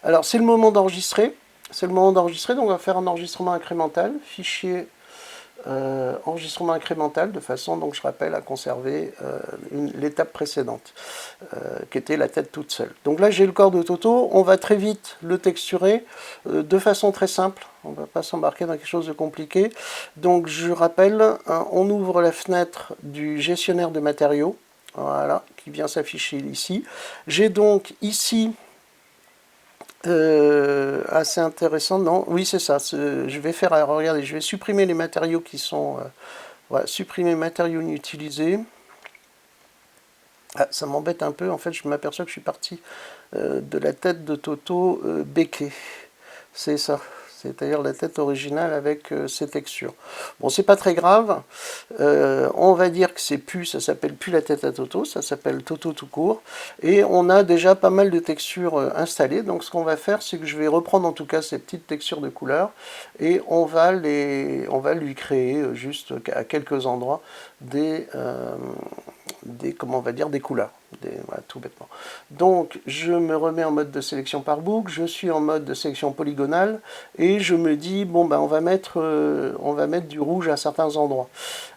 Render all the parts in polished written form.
Alors, c'est le moment d'enregistrer. C'est le moment d'enregistrer, donc on va faire un enregistrement incrémental, fichier enregistrement incrémental, de façon, donc je rappelle, à conserver l'étape précédente, qui était la tête toute seule. Donc là, j'ai le corps de Toto, on va très vite le texturer de façon très simple, on ne va pas s'embarquer dans quelque chose de compliqué. Donc je rappelle, hein, on ouvre la fenêtre du gestionnaire de matériaux, voilà, qui vient s'afficher ici. J'ai donc ici assez intéressant, non? Oui, c'est ça. Je vais faire, alors, regardez, je vais supprimer les matériaux qui sont, voilà, supprimer matériaux inutilisés. Ah, ça m'embête un peu. En fait, je m'aperçois que je suis parti de la tête de Toto Becquet. C'est ça. C'est-à-dire la tête originale avec ses textures. Bon, c'est pas très grave. On va dire que c'est plus, ça s'appelle plus la tête à Toto, ça s'appelle Toto tout court. Et on a déjà pas mal de textures installées. Donc ce qu'on va faire, c'est que je vais reprendre en tout cas ces petites textures de couleurs et on va lui créer juste à quelques endroits comment on va dire, des couleurs. Voilà, tout bêtement. Donc, je me remets en mode de sélection par boucle, je suis en mode de sélection polygonale, et je me dis, bon, ben, on va mettre du rouge à certains endroits.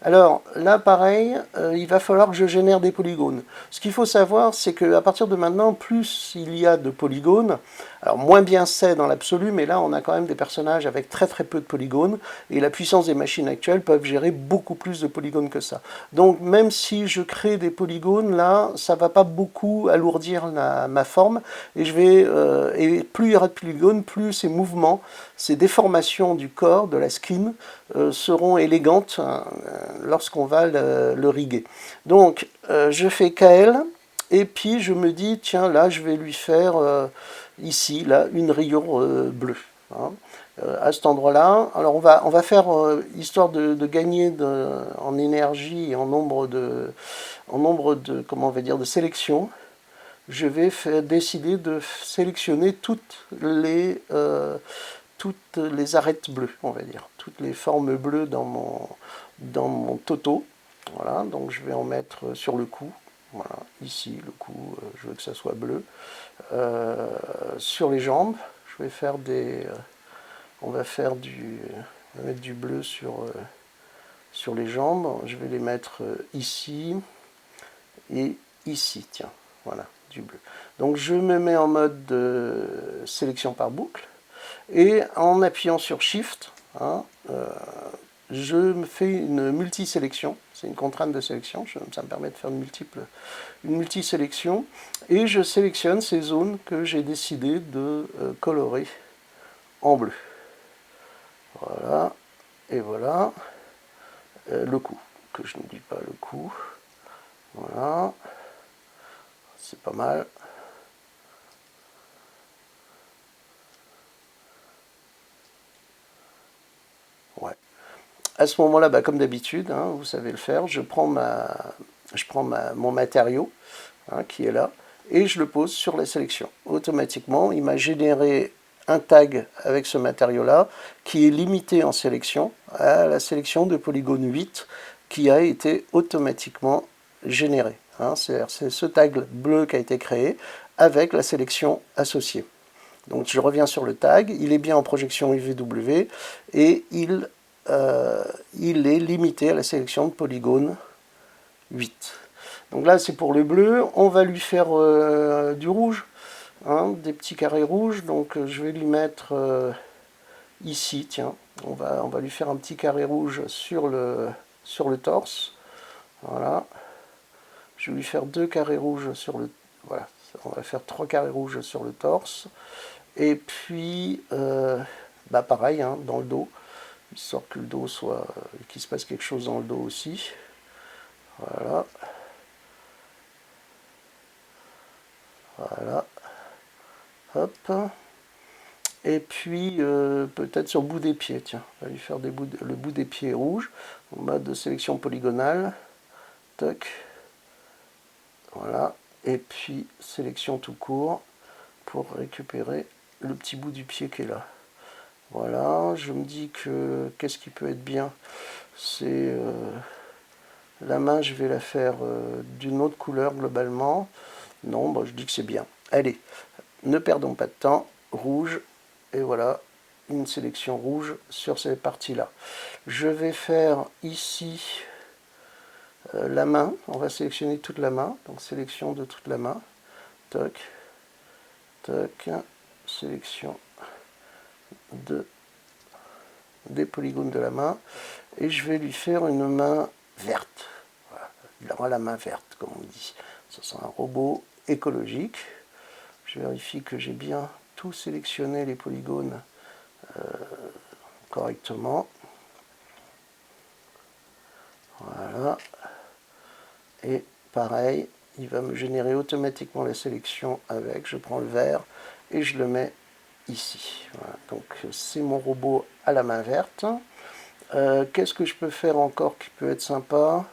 Alors, là, pareil, il va falloir que je génère des polygones. Ce qu'il faut savoir, c'est qu'à partir de maintenant, plus il y a de polygones, alors moins bien c'est dans l'absolu, mais là, on a quand même des personnages avec très très peu de polygones, et la puissance des machines actuelles peuvent gérer beaucoup plus de polygones que ça. Donc, même si je crée des polygones, là, ça va pas beaucoup alourdir ma forme, et et plus il y aura de polygones, plus ces mouvements, ces déformations du corps, de la skin, seront élégantes lorsqu'on va le riguer. Donc, je fais KL, et puis je me dis, tiens, là, je vais lui faire ici, là, une rayure bleue. Hein. À cet endroit-là. Alors on va faire, histoire de gagner en énergie et en nombre de, comment on va dire, de sélections, je vais décider de sélectionner toutes les arêtes bleues, on va dire, toutes les formes bleues dans mon Toto. Voilà, donc je vais en mettre sur le cou. Voilà, ici, le cou, je veux que ça soit bleu. Sur les jambes, je vais faire on va mettre du bleu sur les jambes. Je vais les mettre ici et ici, tiens, voilà, du bleu. Donc je me mets en mode de sélection par boucle et en appuyant sur Shift, hein, je me fais une multi-sélection. C'est une contrainte de sélection, ça me permet de faire une multi-sélection et je sélectionne ces zones que j'ai décidé de colorer en bleu. Voilà, et voilà le coup, que je n'oublie pas le coup. Voilà, c'est pas mal. Ouais. À ce moment-là, bah, comme d'habitude, hein, vous savez le faire, je prends mon matériau, hein, qui est là, et je le pose sur la sélection. Automatiquement, il m'a généré un tag avec ce matériau-là, qui est limité en sélection à la sélection de polygone 8, qui a été automatiquement généré. Hein, c'est ce tag bleu qui a été créé avec la sélection associée. Donc je reviens sur le tag, il est bien en projection UVW et il est limité à la sélection de polygone 8. Donc là c'est pour le bleu, on va lui faire du rouge, hein, des petits carrés rouges, donc je vais lui mettre ici, tiens, on va lui faire un petit carré rouge sur le torse, voilà, je vais lui faire deux carrés rouges sur le, voilà, on va faire trois carrés rouges sur le torse, et puis bah pareil, hein, dans le dos, histoire que le dos soit, qu'il se passe quelque chose dans le dos aussi, voilà, voilà, hop, et puis peut-être sur le bout des pieds, tiens, on va lui faire le bout des pieds rouge, en mode de sélection polygonale, toc, voilà, et puis sélection tout court, pour récupérer le petit bout du pied qui est là. Voilà, je me dis que qu'est-ce qui peut être bien, c'est la main, je vais la faire d'une autre couleur globalement. Non, bon, je dis que c'est bien. Allez, ne perdons pas de temps. rouge, et voilà, une sélection rouge sur ces parties-là. Je vais faire ici la main, on va sélectionner toute la main, donc sélection de toute la main, toc, toc, sélection des polygones de la main, et je vais lui faire une main verte. Voilà. Il aura la main verte, comme on dit. Ce sera un robot écologique. Je vérifie que j'ai bien tout sélectionné, les polygones correctement. Voilà. Et pareil, il va me générer automatiquement la sélection avec. Je prends le vert et je le mets ici. Voilà. Donc c'est mon robot à la main verte. Qu'est-ce que je peux faire encore qui peut être sympa?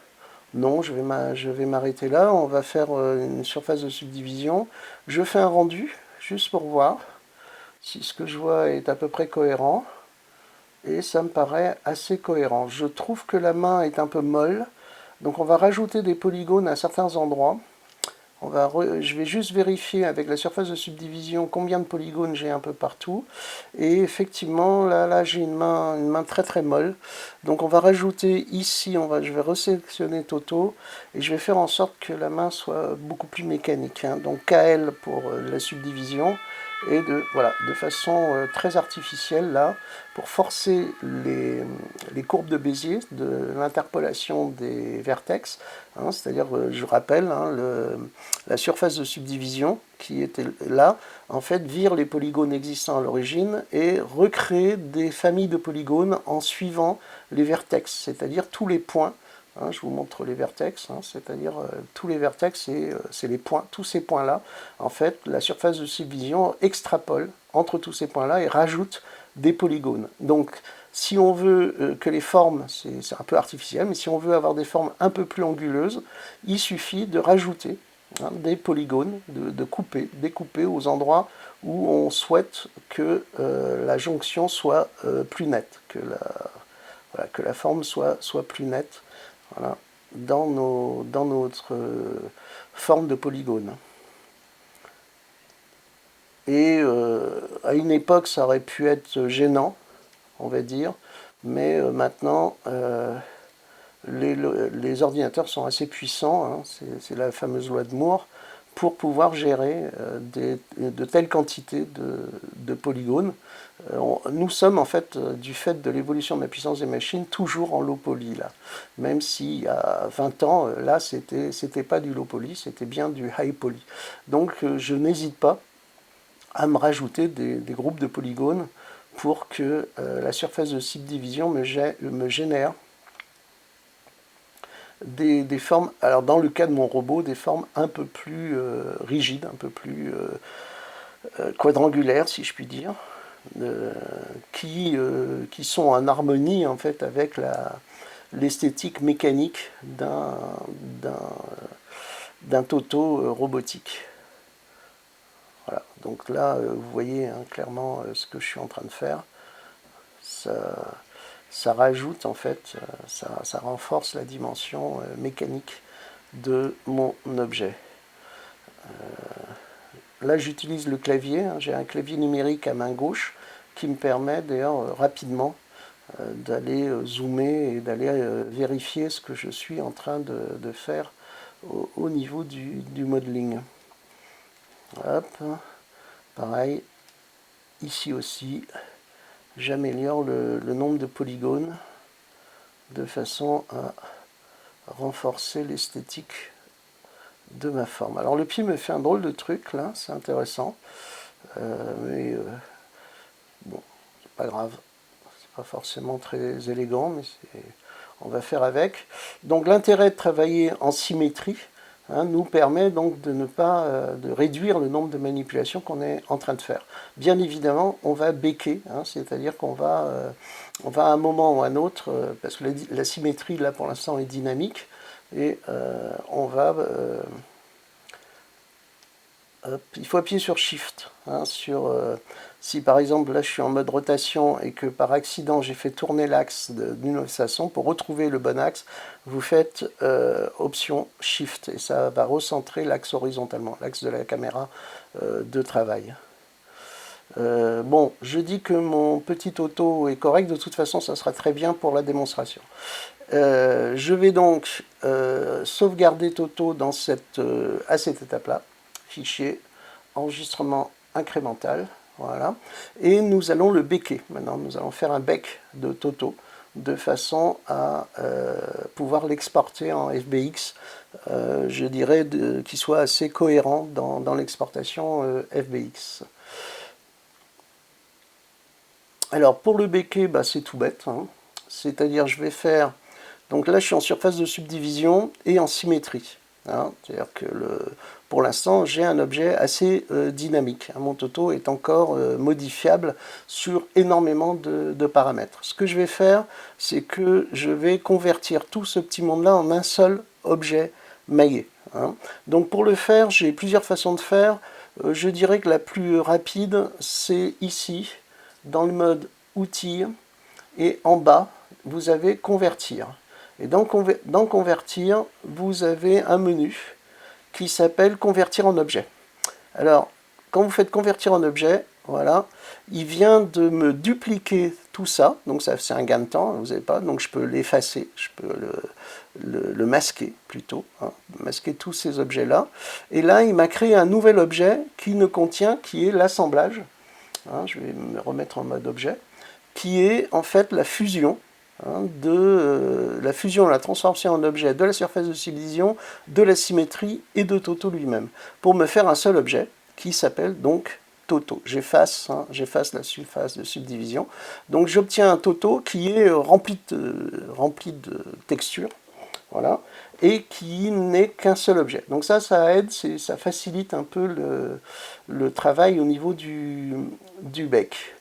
Non, je vais m'arrêter là. On va faire une surface de subdivision. Je fais un rendu, juste pour voir si ce que je vois est à peu près cohérent. Et ça me paraît assez cohérent. Je trouve que la main est un peu molle. Donc on va rajouter des polygones à certains endroits. Je vais juste vérifier avec la surface de subdivision combien de polygones j'ai un peu partout. Et effectivement, là j'ai une main très très molle. Donc on va rajouter ici, je vais resélectionner Toto, et je vais faire en sorte que la main soit beaucoup plus mécanique. Hein. Donc KL pour la subdivision, et de façon très artificielle là, pour forcer les courbes de Bézier de l'interpolation des vertex. Hein, c'est-à-dire, je rappelle, hein, la surface de subdivision qui était là, en fait, vire les polygones existants à l'origine et recrée des familles de polygones en suivant les vertex, c'est-à-dire tous les points. Hein, je vous montre les vertex, hein, c'est-à-dire tous les vertex, c'est les points, tous ces points-là. En fait, la surface de subdivision extrapole entre tous ces points-là et rajoute des polygones. Donc, si on veut que les formes, c'est un peu artificiel, mais si on veut avoir des formes un peu plus anguleuses, il suffit de rajouter des polygones, de découper aux endroits où on souhaite que la jonction soit plus nette, que la forme soit plus nette. Voilà, dans notre forme de polygone. Et à une époque, ça aurait pu être gênant, on va dire, mais maintenant, les ordinateurs sont assez puissants, hein, c'est la fameuse loi de Moore, pour pouvoir gérer de telles quantités de polygones. Nous sommes en fait, du fait de l'évolution de la puissance des machines, toujours en low poly là. Même s'il y a 20 ans, là c'était pas du low poly, c'était bien du high poly. Donc je n'hésite pas à me rajouter des groupes de polygones pour que la surface de subdivision me génère des formes, alors dans le cas de mon robot, des formes un peu plus rigides, un peu plus quadrangulaires, si je puis dire, qui sont en harmonie en fait avec l'esthétique mécanique d'un Toto robotique. Voilà, donc là, vous voyez hein, clairement ce que je suis en train de faire. Ça rajoute en fait, ça renforce la dimension mécanique de mon objet. Là j'utilise le clavier, hein, j'ai un clavier numérique à main gauche qui me permet d'ailleurs rapidement d'aller zoomer et d'aller vérifier ce que je suis en train de faire au niveau du modeling. Hop, pareil, ici aussi, j'améliore le nombre de polygones de façon à renforcer l'esthétique de ma forme. Alors le pied me fait un drôle de truc là, c'est intéressant, mais bon, c'est pas grave, c'est pas forcément très élégant, mais on va faire avec. Donc l'intérêt de travailler en symétrie nous permet donc de ne pas de réduire le nombre de manipulations qu'on est en train de faire. Bien évidemment, on va béquer, c'est-à-dire qu'on va, à un moment ou à un autre, parce que la symétrie là pour l'instant est dynamique, et on va il faut appuyer sur Shift. Si par exemple là je suis en mode rotation et que par accident j'ai fait tourner l'axe d'une autre façon, pour retrouver le bon axe, vous faites option Shift et ça va recentrer l'axe horizontalement, l'axe de la caméra de travail. Bon, je dis que mon petit Toto est correct, de toute façon ça sera très bien pour la démonstration. Je vais donc sauvegarder Toto dans à cette étape-là, fichier, enregistrement incrémental, voilà, et nous allons le becquer. Maintenant, nous allons faire un bec de Toto de façon à pouvoir l'exporter en FBX, je dirais qu'il soit assez cohérent dans l'exportation FBX. Alors pour le becquer, bah, c'est tout bête, hein. C'est-à-dire je vais faire, donc là je suis en surface de subdivision et en symétrie, hein. C'est-à-dire que pour l'instant j'ai un objet assez dynamique, hein. Mon Toto est encore modifiable sur énormément de paramètres. Ce que je vais faire, c'est que je vais convertir tout ce petit monde-là en un seul objet maillé, hein. Donc pour le faire, j'ai plusieurs façons de faire. Je dirais que la plus rapide, c'est ici, dans le mode outils, et en bas, vous avez convertir. Et dans convertir, vous avez un menu qui s'appelle convertir en objet. Alors, quand vous faites convertir en objet, voilà, il vient de me dupliquer tout ça, donc ça c'est un gain de temps, vous n'avez pas, donc je peux l'effacer, je peux le masquer plutôt, hein, masquer tous ces objets-là. Et là, il m'a créé un nouvel objet qui est l'assemblage, hein, je vais me remettre en mode objet, qui est en fait la fusion, hein, la transformation en objet de la surface de subdivision, de la symétrie et de Toto lui-même, pour me faire un seul objet qui s'appelle donc Toto. J'efface la surface de subdivision. Donc j'obtiens un Toto qui est rempli de textures, voilà, et qui n'est qu'un seul objet. Donc ça aide, ça facilite un peu le travail au niveau du bec.